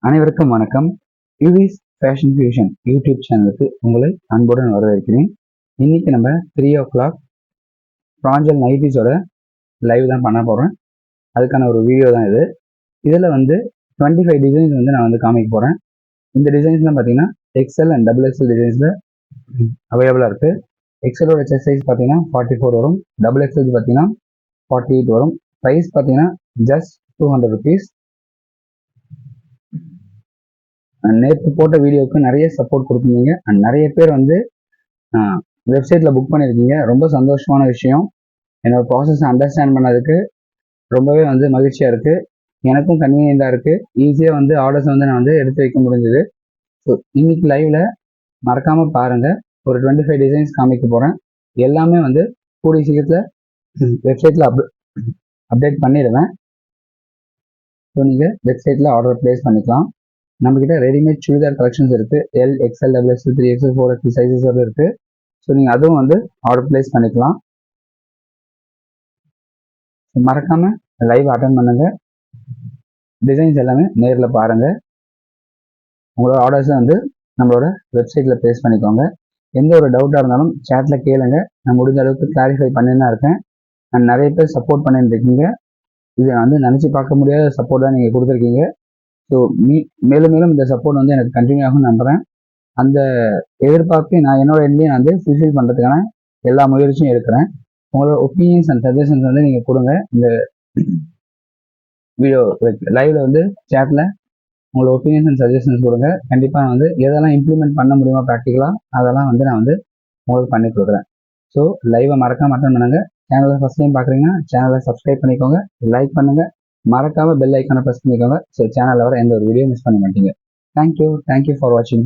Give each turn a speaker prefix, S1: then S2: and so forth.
S1: அனைவருக்கும் வணக்கம். Yuvis fashion fusion YouTube சேனலுக்கு உங்களை அன்புடன் வரவேற்கிறேன். இன்னைக்கு நம்ம 3 o'clock பிராஞ்சல் நைட்டிஸோட லைவ் தான் பண்ண போகிறேன். அதுக்கான ஒரு வீடியோ தான் இது. இதில் 25 டிசைன்ஸ் நான் காமிக்க போகிறேன். இந்த டிசைன்ஸ்லாம் பார்த்தீங்கன்னா எக்ஸ்எல் அண்ட் XXL டிசைன்ஸில் அவைலபிளாக இருக்குது. எக்ஸ்எலோட செஸ்ட் சைஸ் பார்த்தீங்கன்னா 44 வரும். XXL பார்த்தீங்கன்னா 48 வரும். ப்ரைஸ் பார்த்தீங்கன்னா ஜஸ்ட் 200 rupees. நேற்று போட்ட வீடியோவுக்கு நிறைய சப்போர்ட் கொடுத்துருந்தீங்க அண்ட் நிறைய பேர் வெப்சைட்டில் புக் பண்ணியிருக்கீங்க. ரொம்ப சந்தோஷமான விஷயம். என்னோட ப்ராசஸ் அண்டர்ஸ்டாண்ட் பண்ணதுக்கு ரொம்பவே மகிழ்ச்சியாக இருக்குது. எனக்கும் கன்வீனியண்டாக இருக்குது. ஈஸியாக ஆர்டர்ஸ் நான் எடுத்து வைக்க முடிஞ்சது. ஸோ இன்னைக்கு லைவில் மறக்காமல் பாருங்கள். ஒரு 25 டிசைன்ஸ் காமிக்க போகிறேன். எல்லாமே கூடிய சீக்கிரத்தில் வெப்சைட்டில் அப்டேட் பண்ணிடுவேன். ஸோ நீங்கள் வெப்சைட்டில் ஆர்டர் ப்ளேஸ் பண்ணிக்கலாம். நம்மக்கிட்ட ரெடிமேட் சுடிதார் கலெக்ஷன்ஸ் இருக்குது. L, XL, XXL, 3XL, 4XL சைஸஸோடு இருக்குது. ஸோ நீங்கள் அதுவும் ஆர்டர் ப்ளேஸ் பண்ணிக்கலாம். மறக்காமல் லைவ் அட்டன் பண்ணுங்கள். டிசைன்ஸ் எல்லாமே நேரில் பாருங்கள். உங்களோட ஆர்டர்ஸை நம்மளோட வெப்சைட்டில் ப்ளேஸ் பண்ணிக்கோங்க. எந்த ஒரு டவுட்டாக இருந்தாலும் சேட்டில் கேளுங்க. நான் முடிஞ்ச அளவுக்கு கிளாரிஃபை பண்ணின்னு தான் இருக்கேன். அண்ட் நிறைய பேர் சப்போர்ட் பண்ணிட்டு இருக்கீங்க. இதை நினச்சி பார்க்க முடியாத சப்போர்ட் தான் நீங்கள் கொடுத்துருக்கீங்க. ஸோ மேலும் மேலும் இந்த சப்போர்ட் எனக்கு கண்டினியூ ஆகும் நம்புகிறேன். அந்த எதிர்பார்ப்பை நான் என்னோட எண்ணிலையும் ஃபுல்ஃபில் பண்ணுறதுக்கான எல்லா முயற்சியும் எடுக்கிறேன். உங்களோட ஒப்பீனியன்ஸ் அண்ட் சஜஷன்ஸ் நீங்கள் கொடுங்க. இந்த வீடியோ லைவில் சேட்டில் உங்களோட ஒப்பீனியன்ஸ் அண்ட் சஜஷன்ஸ் கொடுங்க. கண்டிப்பாக எதெல்லாம் இம்ப்ளிமெண்ட் பண்ண முடியுமா ப்ராக்டிக்கலாக அதெல்லாம் நான் உங்களுக்கு பண்ணி கொடுக்குறேன். ஸோ லைவை மறக்காம அட்டன் பண்ணுங்க. சேனலை ஃபஸ்ட் டைம் பார்க்குறீங்கன்னா சேனலை சப்ஸ்கிரைப் பண்ணிக்கோங்க, லைக் பண்ணுங்கள், மறக்காம பெல் ஐக்கானை ப்ரெஸ் பண்ணிக்கோங்க. ஸோ சேனலில் வர எந்த ஒரு வீடியோ மிஸ் பண்ண மாட்டீங்க. தேங்க்யூ ஃபார் வாட்சிங்.